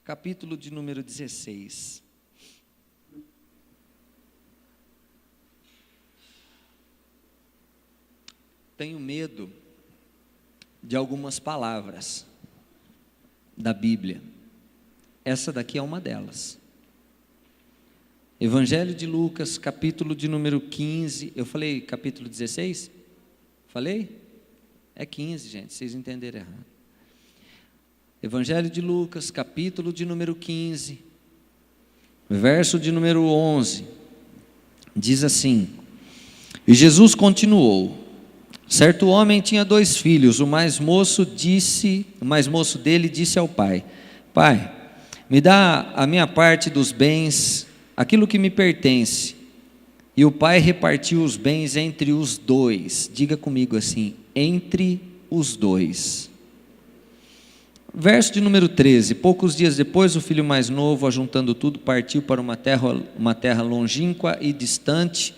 capítulo de número 16. Tenho medo de algumas palavras da Bíblia. Essa daqui é uma delas. Evangelho de Lucas, capítulo de número 15. Eu falei capítulo 16? Falei? É 15, gente, vocês entenderam errado. Evangelho de Lucas, capítulo de número 15, verso de número 11, diz assim: E Jesus continuou: Certo homem tinha 2 filhos. O mais moço dele disse ao pai: Pai, me dá a minha parte dos bens, aquilo que me pertence. E o pai repartiu os bens entre os 2. Diga comigo assim: entre os 2. Verso de número 13: Poucos dias depois, o filho mais novo, ajuntando tudo, partiu para uma terra longínqua e distante,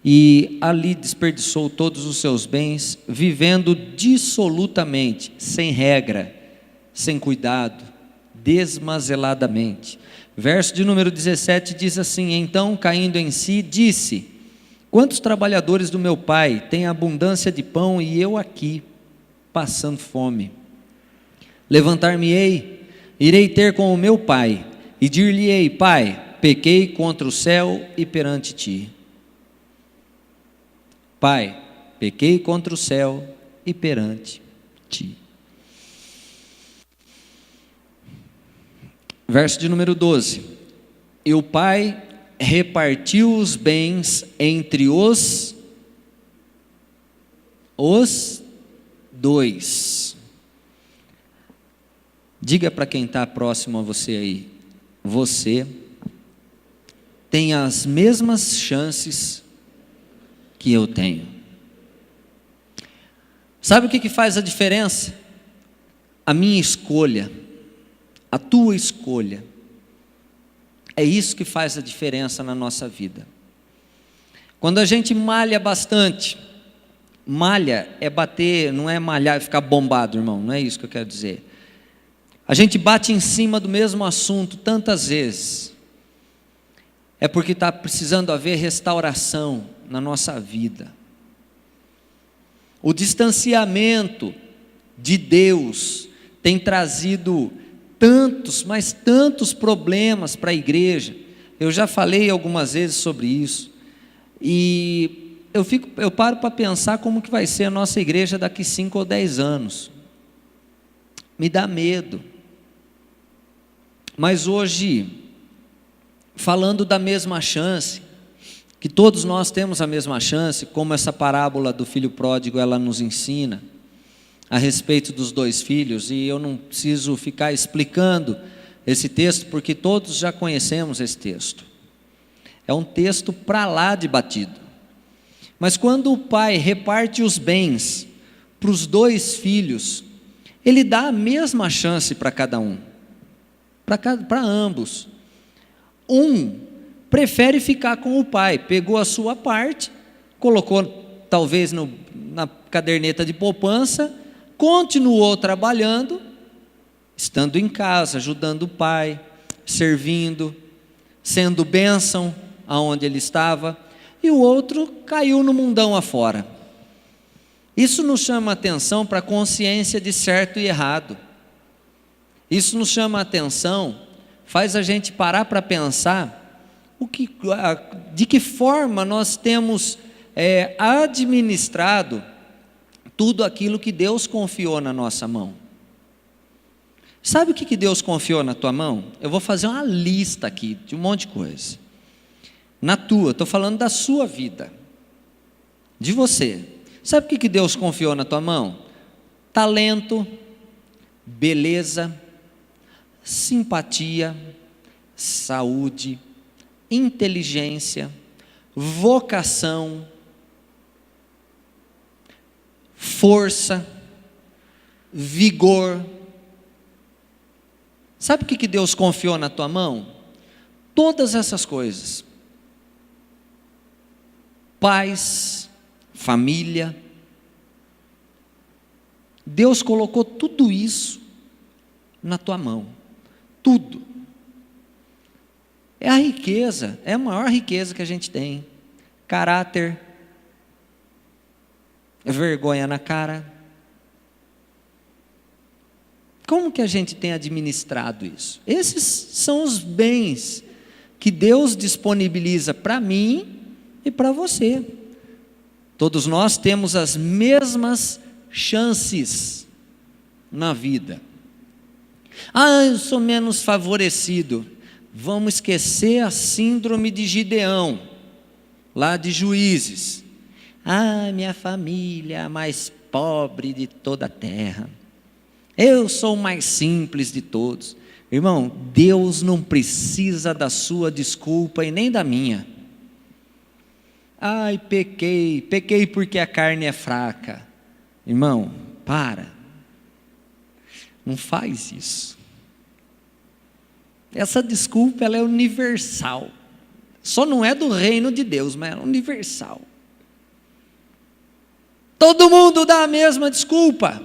e ali desperdiçou todos os seus bens, vivendo dissolutamente, sem regra, sem cuidado, desmazeladamente. Verso de número 17 diz assim: Então, caindo em si, disse: Quantos trabalhadores do meu pai têm abundância de pão, e eu aqui, passando fome? Levantar-me-ei, irei ter com o meu pai, e dir-lhe-ei: Pai, pequei contra o céu e perante ti. Pai, pequei contra o céu e perante ti. Verso de número 12: E o pai repartiu os bens entre os 2. Diga para quem está próximo a você aí: você tem as mesmas chances que eu tenho. Sabe o que faz a diferença? A minha escolha, a tua escolha. É isso que faz a diferença na nossa vida. Quando a gente malha bastante, malha é bater, não é malhar e ficar bombado, irmão, não é isso que eu quero dizer. A gente bate em cima do mesmo assunto tantas vezes, é porque está precisando haver restauração na nossa vida. O distanciamento de Deus tem trazido tantos, mas tantos problemas para a igreja. Eu já falei algumas vezes sobre isso, e eu paro para pensar como que vai ser a nossa igreja daqui 5 ou 10 anos. Me dá medo. Mas hoje, falando da mesma chance, que todos nós temos a mesma chance, como essa parábola do filho pródigo, ela nos ensina, a respeito dos 2 filhos, e eu não preciso ficar explicando esse texto, porque todos já conhecemos esse texto. É um texto para lá de batido. Mas quando o pai reparte os bens para os 2 filhos, ele dá a mesma chance para cada um. Para ambos. Um prefere ficar com o pai, pegou a sua parte, colocou talvez na caderneta de poupança, continuou trabalhando, estando em casa, ajudando o pai, servindo, sendo bênção aonde ele estava, e o outro caiu no mundão afora. Isso nos chama a atenção para a consciência de certo e errado. Isso nos chama a atenção, faz a gente parar para pensar de que forma nós temos administrado tudo aquilo que Deus confiou na nossa mão. Sabe o que Deus confiou na tua mão? Eu vou fazer uma lista aqui de um monte de coisa. Estou falando da sua vida, de você. Sabe o que Deus confiou na tua mão? Talento, beleza, simpatia, saúde, inteligência, vocação, força, vigor. Sabe o que Deus confiou na tua mão? Todas essas coisas. Paz, família. Deus colocou tudo isso na tua mão. Tudo. É a riqueza, é a maior riqueza que a gente tem. Caráter, vergonha na cara. Como que a gente tem administrado isso? Esses são os bens que Deus disponibiliza para mim e para você. Todos nós temos as mesmas chances na vida. Eu sou menos favorecido. Vamos esquecer a síndrome de Gideão, lá de Juízes. Minha família é a mais pobre de toda a terra. Eu sou o mais simples de todos. Irmão, Deus não precisa da sua desculpa e nem da minha. Pequei porque a carne é fraca. Irmão, para. Não faz isso. Essa desculpa, ela é universal. Só não é do reino de Deus, mas é universal. Todo mundo dá a mesma desculpa,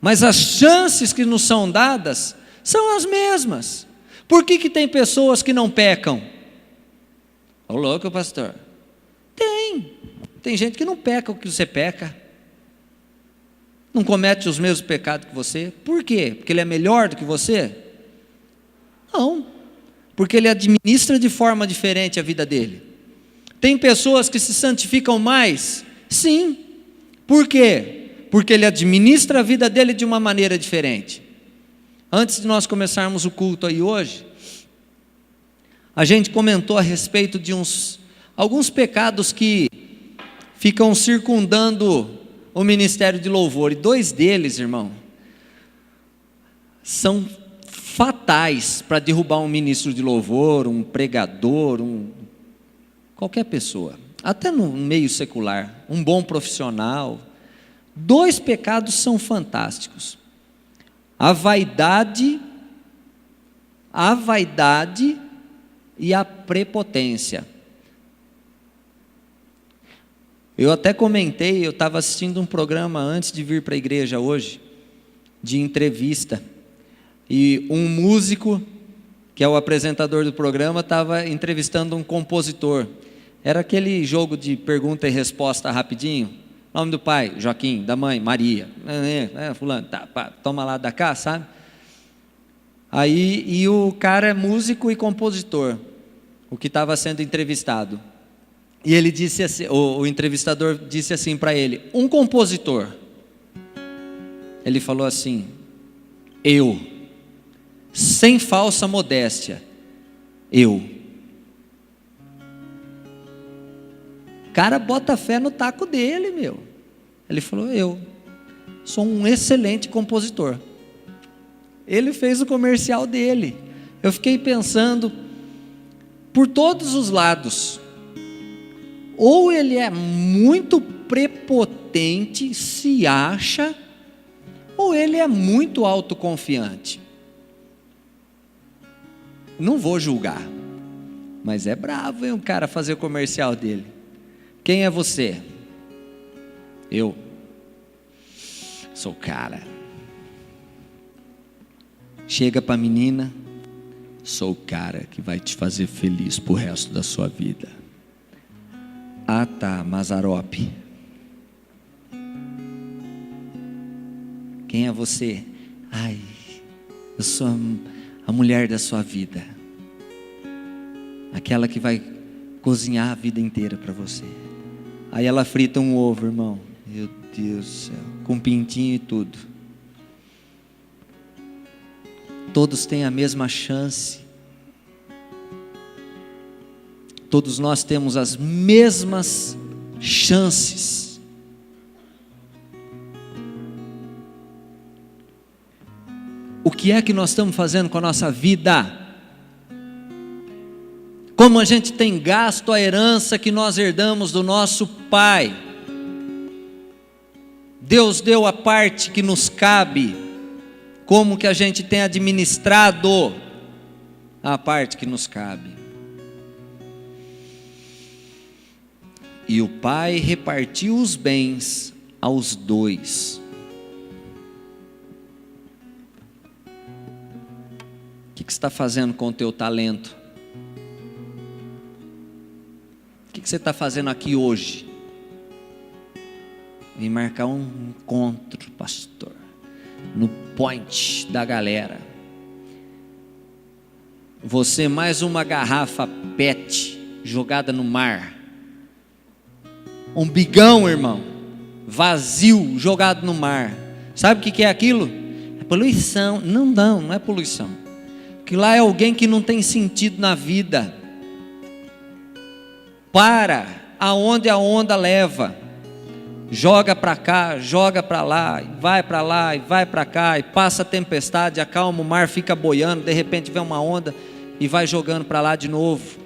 mas as chances que nos são dadas são as mesmas. Por que tem pessoas que não pecam? Ô louco, pastor. Tem gente que não peca o que você peca. Não comete os mesmos pecados que você. Por quê? Porque ele é melhor do que você? Não, porque ele administra de forma diferente a vida dele. Tem pessoas que se santificam mais? Sim. Por quê? Porque ele administra a vida dele de uma maneira diferente. Antes de nós começarmos o culto aí hoje, a gente comentou a respeito de alguns pecados que ficam circundando o ministério de louvor, e 2 deles, irmão, são fatais para derrubar um ministro de louvor, um pregador, qualquer pessoa, até no meio secular, um bom profissional. 2 pecados são fantásticos: a vaidade e a prepotência. Eu até comentei, eu estava assistindo um programa antes de vir para a igreja hoje, de entrevista, e um músico, que é o apresentador do programa, estava entrevistando um compositor. Era aquele jogo de pergunta e resposta rapidinho. Nome do pai, Joaquim. Da mãe, Maria. Fulano, toma lá da cá, sabe? Aí, e o cara é músico e compositor, o que estava sendo entrevistado. E ele disse assim, o entrevistador disse assim para ele: um compositor. Ele falou assim: eu, sem falsa modéstia, eu. O cara bota fé no taco dele, meu. Ele falou: eu sou um excelente compositor. Ele fez o comercial dele. Eu fiquei pensando, por todos os lados, ou ele é muito prepotente, se acha, ou ele é muito autoconfiante. Não vou julgar, mas é bravo, hein, um cara fazer o comercial dele. Quem é você? Eu sou o cara. Chega para a menina: sou o cara que vai te fazer feliz pro resto da sua vida. Ah tá, Mazarope. Quem é você? Eu sou a mulher da sua vida, aquela que vai cozinhar a vida inteira para você. Aí ela frita um ovo, irmão, meu Deus do céu, com pintinho e tudo. Todos têm a mesma chance, todos nós temos as mesmas chances. O que é que nós estamos fazendo com a nossa vida? Como a gente tem gasto a herança que nós herdamos do nosso pai? Deus deu a parte que nos cabe. Como que a gente tem administrado a parte que nos cabe? E o pai repartiu os bens aos 2. Que que você está fazendo com o teu talento? O que você está fazendo aqui hoje? Vim marcar um encontro, pastor, no point da galera. Você mais uma garrafa PET jogada no mar. Um bigão, irmão, vazio, jogado no mar. Sabe o que é aquilo? É poluição. Não é poluição. Que lá é alguém que não tem sentido na vida. Para aonde a onda leva. Joga para cá, joga para lá, e vai para cá, e passa a tempestade, acalma o mar, fica boiando, de repente vem uma onda e vai jogando para lá de novo.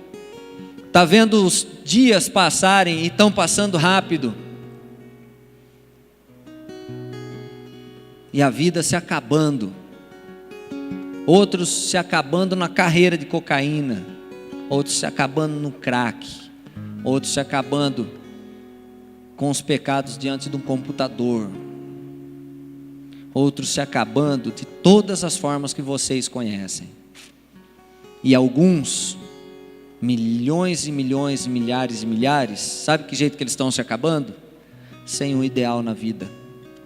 Está vendo os dias passarem e estão passando rápido. E a vida se acabando. Outros se acabando na carreira de cocaína. Outros se acabando no crack. Outros se acabando com os pecados diante de um computador. Outros se acabando de todas as formas que vocês conhecem. E alguns, milhões e milhões, milhares e milhares, sabe que jeito que eles estão se acabando? Sem um ideal na vida.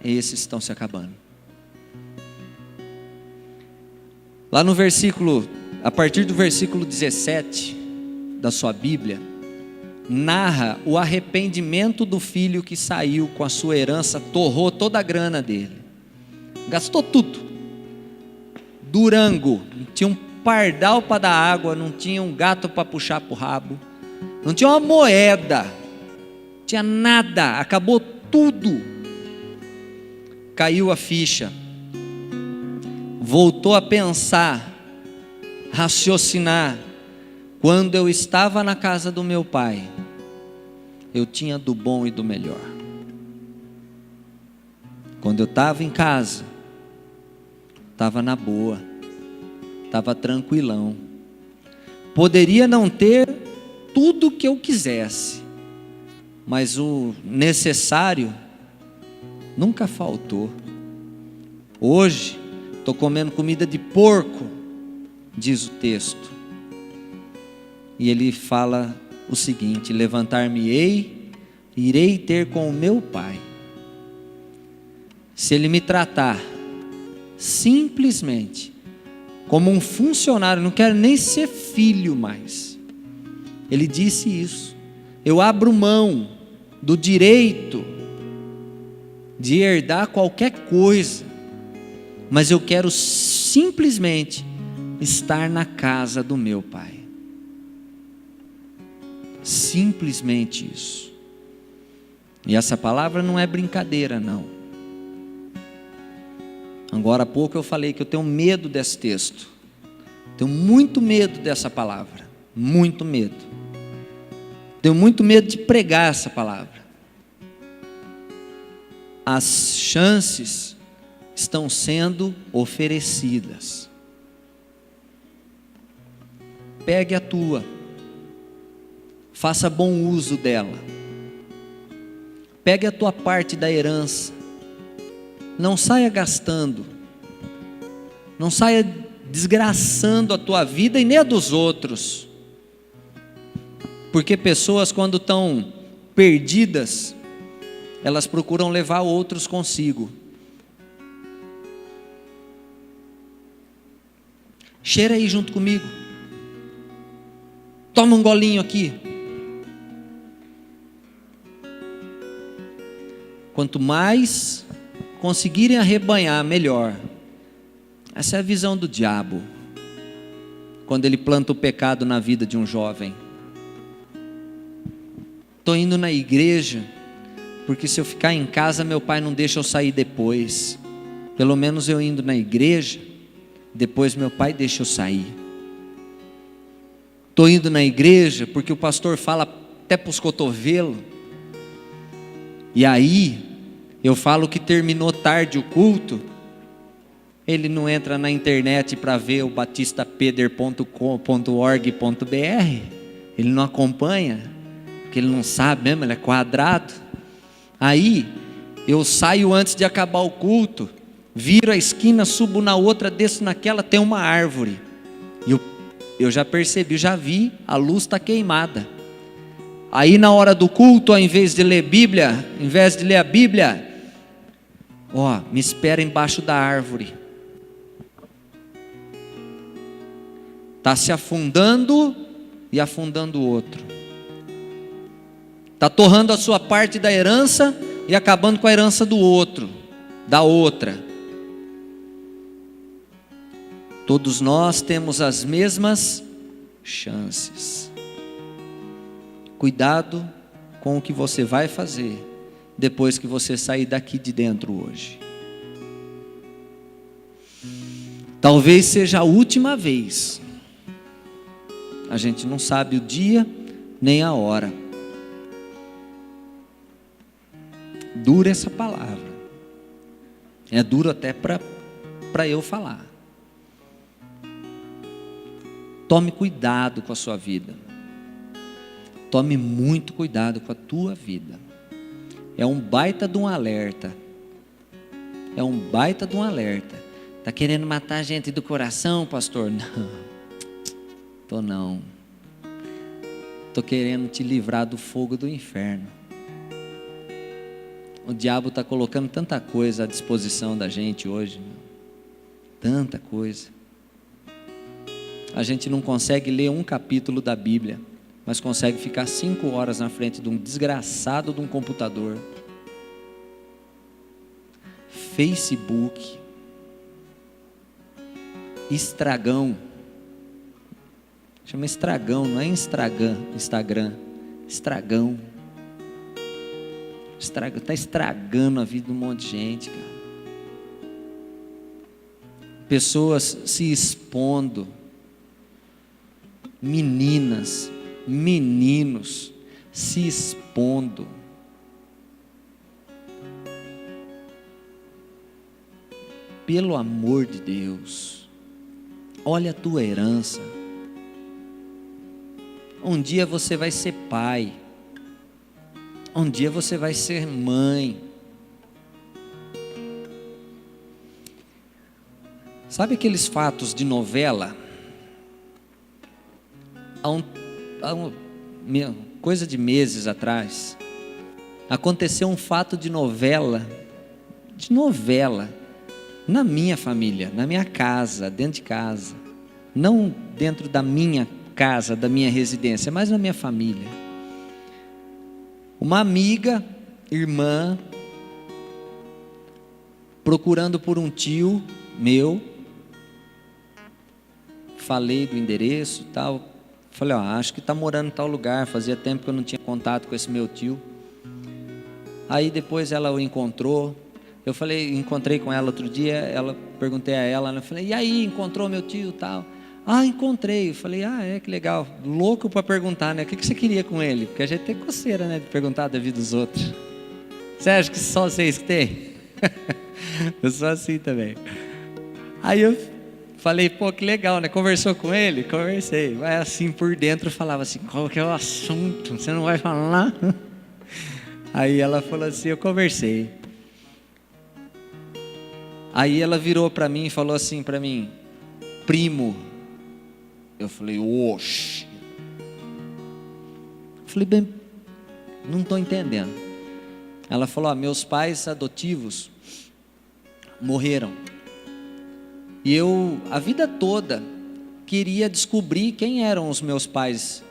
Esses estão se acabando. Lá no versículo, a partir do versículo 17 da sua Bíblia, narra o arrependimento do filho que saiu com a sua herança, torrou toda a grana dele, gastou tudo. Durango, tinha um pardal para dar água, não tinha um gato para puxar para o rabo, não tinha uma moeda, não tinha nada, acabou tudo. Caiu a ficha, voltou a pensar, raciocinar. Quando eu estava na casa do meu pai, eu tinha do bom e do melhor. Quando eu estava em casa, estava na boa, estava tranquilão. Poderia não ter tudo que eu quisesse, mas o necessário nunca faltou. Hoje, estou comendo comida de porco, diz o texto. E ele fala o seguinte: levantar-me-ei, irei ter com o meu pai. Se ele me tratar simplesmente como um funcionário, não quero nem ser filho mais. Ele disse isso: eu abro mão do direito de herdar qualquer coisa, mas eu quero simplesmente estar na casa do meu pai. Simplesmente isso. E essa palavra não é brincadeira, não. Agora há pouco eu falei que eu tenho medo desse texto. Tenho muito medo dessa palavra. Muito medo. Tenho muito medo de pregar essa palavra. As chances estão sendo oferecidas. Pegue a tua. Faça bom uso dela. Pegue a tua parte da herança. Não saia gastando. Não saia desgraçando a tua vida e nem a dos outros. Porque pessoas, quando estão perdidas, elas procuram levar outros consigo. Cheira aí junto comigo. Toma um golinho aqui. Quanto mais conseguirem arrebanhar, melhor. Essa é a visão do diabo, quando ele planta o pecado na vida de um jovem. Estou indo na igreja, porque se eu ficar em casa, meu pai não deixa eu sair depois. Pelo menos eu indo na igreja, depois meu pai deixa eu sair. Estou indo na igreja, porque o pastor fala até para os cotovelos. E aí, eu falo que terminou tarde o culto, ele não entra na internet para ver o batistapeder.com.org.br, ele não acompanha, porque ele não sabe mesmo, ele é quadrado. Aí, eu saio antes de acabar o culto, viro a esquina, subo na outra, desço naquela, tem uma árvore. E eu já percebi, já vi, a luz está queimada. Aí na hora do culto, ao invés de ler a Bíblia, me espera embaixo da árvore. Está se afundando e afundando o outro. Está torrando a sua parte da herança e acabando com a herança do outro, da outra. Todos nós temos as mesmas chances. Cuidado com o que você vai fazer depois que você sair daqui de dentro hoje. Talvez seja a última vez. A gente não sabe o dia nem a hora. Dura essa palavra. É duro até para eu falar. Tome cuidado com a sua vida. Tome muito cuidado com a tua vida. É um baita de um alerta. É um baita de um alerta. Está querendo matar a gente do coração, pastor? Não. Estou querendo te livrar do fogo do inferno. O diabo está colocando tanta coisa à disposição da gente hoje. Tanta coisa. A gente não consegue ler um capítulo da Bíblia, mas consegue ficar 5 horas na frente de um desgraçado de um computador. Facebook. Estragão. Chama estragão, não é Instagram. Estragão. Está estragando a vida de um monte de gente, cara. Pessoas se expondo. Meninas, meninos se expondo. Pelo amor de Deus, olha a tua herança. Um dia você vai ser pai. Um dia você vai ser mãe. Sabe aqueles fatos de novela? Coisa de meses atrás, aconteceu um fato de novela, na minha família, na minha casa, dentro de casa, não dentro da minha casa, da minha residência, mas na minha família. Uma amiga, irmã, procurando por um tio meu, falei do endereço e tal. Falei, acho que está morando em tal lugar. Fazia tempo que eu não tinha contato com esse meu tio. Aí depois ela o encontrou. Eu falei, encontrei com ela outro dia. Perguntei a ela, eu falei, e aí, encontrou meu tio e tal? Encontrei. Eu falei, que legal. Louco para perguntar, né? O que você queria com ele? Porque a gente tem coceira, né? De perguntar da vida dos outros. Você acha que só vocês que tem? Eu sou assim também. Aí eu falei, que legal, né? Conversou com ele? Conversei. Mas assim, por dentro, eu falava assim, qual que é o assunto? Você não vai falar? Aí ela falou assim, eu conversei. Aí ela virou para mim e falou assim para mim, primo. Eu falei, oxe. Falei, bem, não estou entendendo. Ela falou, meus pais adotivos morreram. E eu, a vida toda, queria descobrir quem eram os meus pais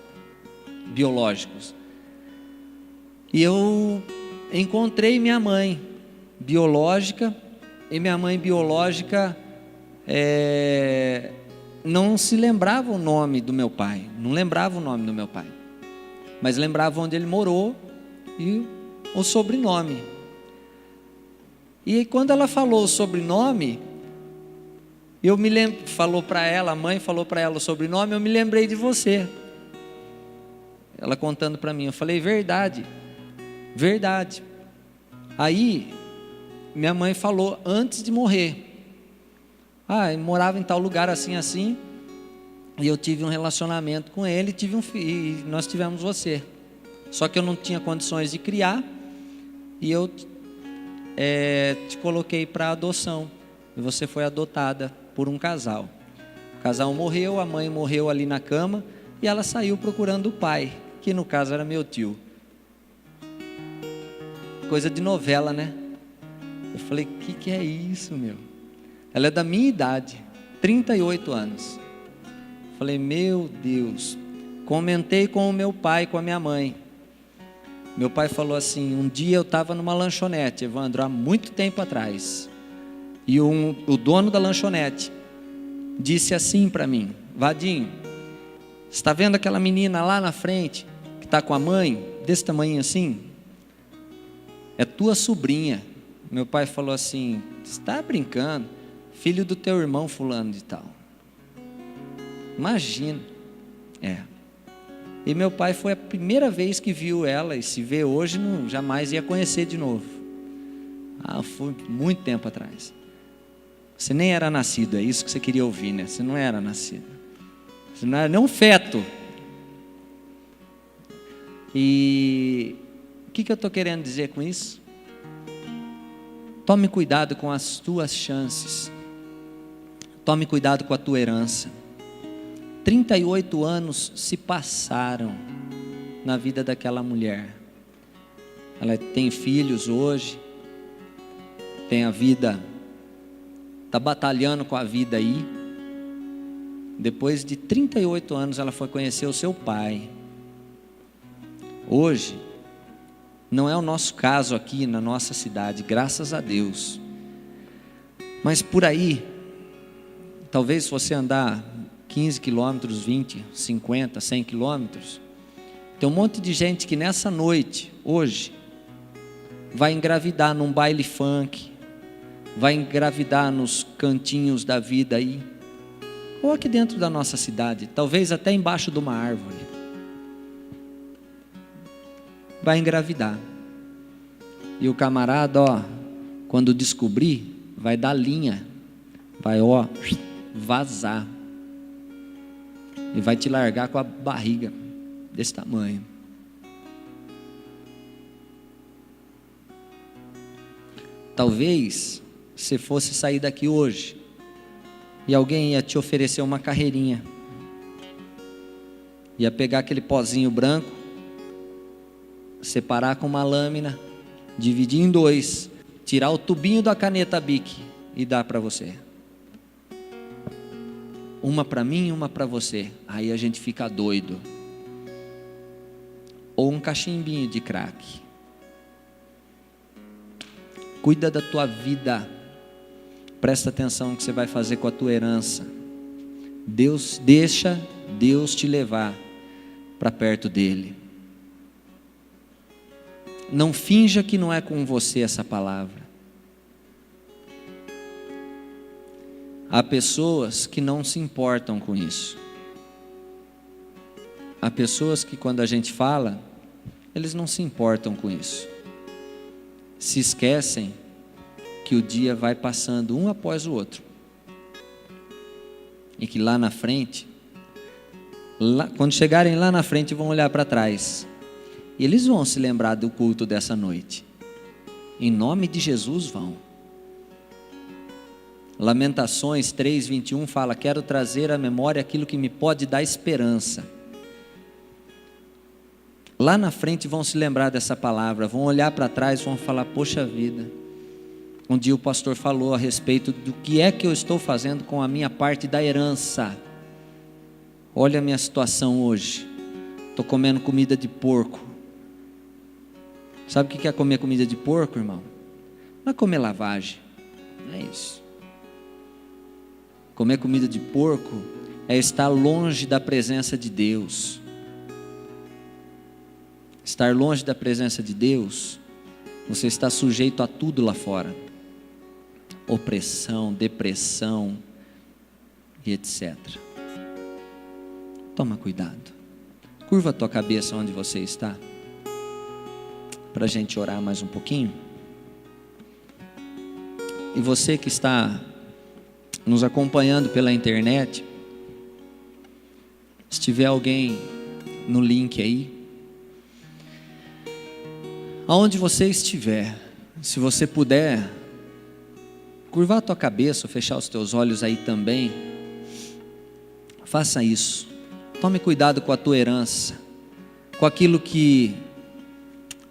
biológicos. E eu encontrei minha mãe biológica, e minha mãe biológica não se lembrava o nome do meu pai, mas lembrava onde ele morou e o sobrenome. E quando ela falou o sobrenome, eu me lembro, a mãe falou para ela o sobrenome, eu me lembrei de você. Ela contando para mim, eu falei, verdade. Aí, minha mãe falou antes de morrer, eu morava em tal lugar assim, e eu tive um relacionamento com ele, tive um filho, e nós tivemos você. Só que eu não tinha condições de criar, e eu te coloquei para adoção, e você foi adotada por um casal. O casal morreu, a mãe morreu ali na cama e ela saiu procurando o pai, que no caso era meu tio. Coisa de novela, né? Eu falei, que é isso, meu? Ela é da minha idade, 38 anos. Falei, meu Deus. Comentei com o meu pai, com a minha mãe. Meu pai falou assim, um dia eu estava numa lanchonete, Evandro, há muito tempo atrás. E o dono da lanchonete disse assim para mim, Vadinho, você está vendo aquela menina lá na frente, que está com a mãe, desse tamanho assim? É tua sobrinha. Meu pai falou assim, você está brincando? Filho do teu irmão fulano de tal. Imagina. E meu pai foi a primeira vez que viu ela, e se vê hoje, não, jamais ia conhecer de novo. Foi muito tempo atrás. Você nem era nascido, é isso que você queria ouvir, né? Você não era nascido. Você não era nem um feto. E o que eu estou querendo dizer com isso? Tome cuidado com as tuas chances. Tome cuidado com a tua herança. 38 anos se passaram na vida daquela mulher. Ela tem filhos hoje, tem a vida, está batalhando com a vida aí. Depois de 38 anos ela foi conhecer o seu pai. Hoje, não é o nosso caso aqui na nossa cidade, graças a Deus. Mas por aí, talvez se você andar 15 quilômetros, 20, 50, 100 quilômetros, tem um monte de gente que nessa noite, hoje, vai engravidar num baile funk, vai engravidar nos cantinhos da vida aí, ou aqui dentro da nossa cidade, talvez até embaixo de uma árvore. Vai engravidar. E o camarada, quando descobrir, vai dar linha, vai vazar. E vai te largar com a barriga desse tamanho. Talvez você fosse sair daqui hoje e alguém ia te oferecer uma carreirinha. Ia pegar aquele pozinho branco, separar com uma lâmina, dividir em dois, tirar o tubinho da caneta Bic e dar para você. Uma para mim, uma para você. Aí a gente fica doido. Ou um cachimbinho de crack. Cuida da tua vida. Presta atenção no que você vai fazer com a tua herança. Deixa Deus te levar para perto dele. Não finja que não é com você essa palavra. Há pessoas que não se importam com isso. Há pessoas que quando a gente fala, eles não se importam com isso. Se esquecem que o dia vai passando um após o outro. E que lá na frente, quando chegarem lá na frente, vão olhar para trás. E eles vão se lembrar do culto dessa noite. Em nome de Jesus vão. Lamentações 3:21 fala, quero trazer à memória aquilo que me pode dar esperança. Lá na frente vão se lembrar dessa palavra, vão olhar para trás, vão falar, poxa vida, um dia o pastor falou a respeito do que é que eu estou fazendo com a minha parte da herança. Olha a minha situação hoje, estou comendo comida de porco. Sabe o que é comer comida de porco, irmão? Não é comer lavagem, não é isso. Comer comida de porco é estar longe da presença de Deus. Estar longe da presença de Deus, você está sujeito a tudo lá fora. Opressão, depressão e etc. Toma cuidado. Curva a tua cabeça onde você está, para a gente orar mais um pouquinho. E você que está nos acompanhando pela internet, se tiver alguém no link aí, aonde você estiver, se você puder curvar a tua cabeça, fechar os teus olhos aí também, faça isso. Tome cuidado com a tua herança, com aquilo que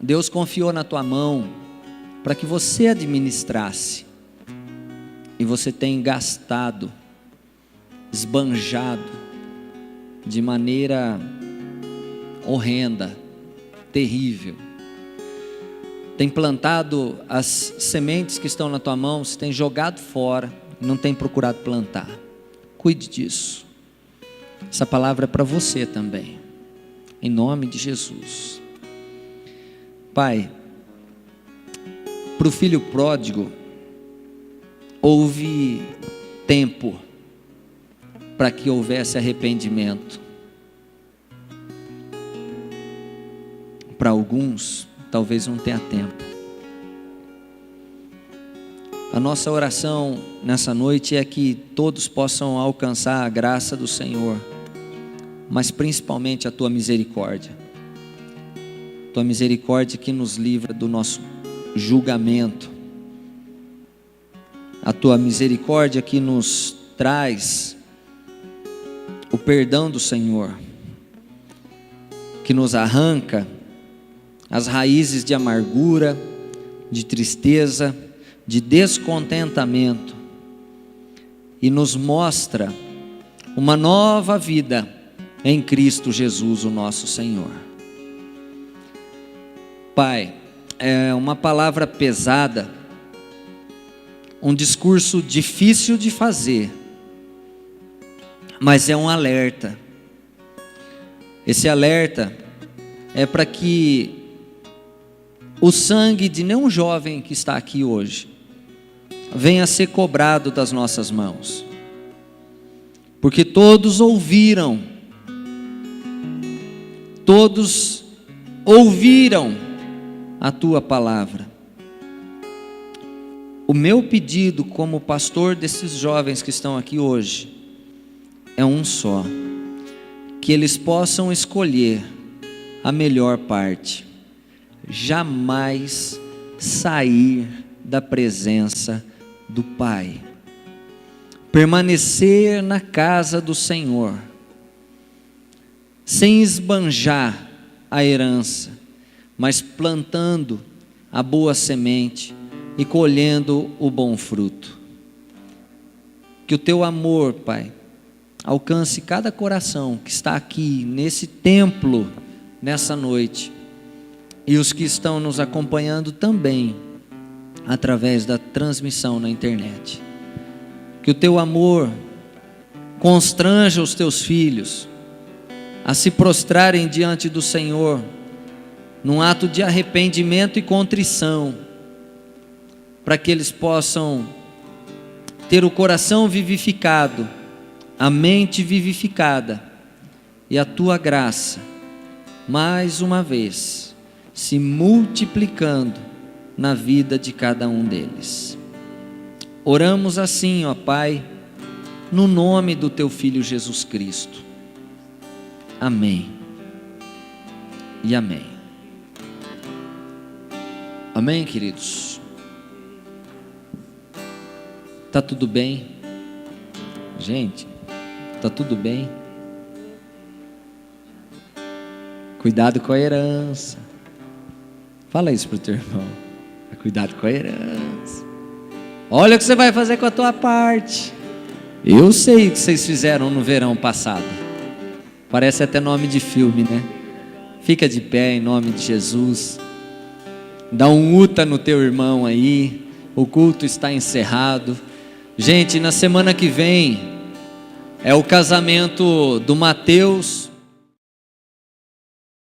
Deus confiou na tua mão, para que você administrasse, e você tem gastado, esbanjado, de maneira horrenda, terrível. Tem plantado as sementes que estão na tua mão, você tem jogado fora, não tem procurado plantar. Cuide disso. Essa palavra é para você também, em nome de Jesus. Pai, para o filho pródigo, houve tempo para que houvesse arrependimento. Para alguns, talvez não tenha tempo. A nossa oração nessa noite é que todos possam alcançar a graça do Senhor, mas principalmente a tua misericórdia. Tua misericórdia que nos livra do nosso julgamento. A tua misericórdia que nos traz o perdão do Senhor, que nos arranca as raízes de amargura, de tristeza, de descontentamento, e nos mostra uma nova vida em Cristo Jesus, o nosso Senhor. Pai, é uma palavra pesada, um discurso difícil de fazer, mas é um alerta. Esse alerta é para que o sangue de nenhum jovem que está aqui hoje venha a ser cobrado das nossas mãos, porque todos ouviram a tua palavra. O meu pedido como pastor desses jovens que estão aqui hoje é um só: que eles possam escolher a melhor parte, jamais sair da presença do Pai, permanecer na casa do Senhor, sem esbanjar a herança, mas plantando a boa semente e colhendo o bom fruto. Que o teu amor, Pai, alcance cada coração que está aqui nesse templo nessa noite, e os que estão nos acompanhando também através da transmissão na internet. Que o teu amor constranja os teus filhos a se prostrarem diante do Senhor num ato de arrependimento e contrição, para que eles possam ter o coração vivificado, a mente vivificada, e a tua graça mais uma vez se multiplicando na vida de cada um deles. Oramos assim, ó Pai, no nome do teu Filho Jesus Cristo. Amém e amém. Amém, queridos? Tá tudo bem? Gente, tá tudo bem? Cuidado com a herança. Fala isso pro teu irmão. Cuidado com a herança. Olha o que você vai fazer com a tua parte. Eu sei o que vocês fizeram no verão passado. Parece até nome de filme, né? Fica de pé em nome de Jesus. Dá um uta no teu irmão aí. O culto está encerrado. Gente, na semana que vem é o casamento do Mateus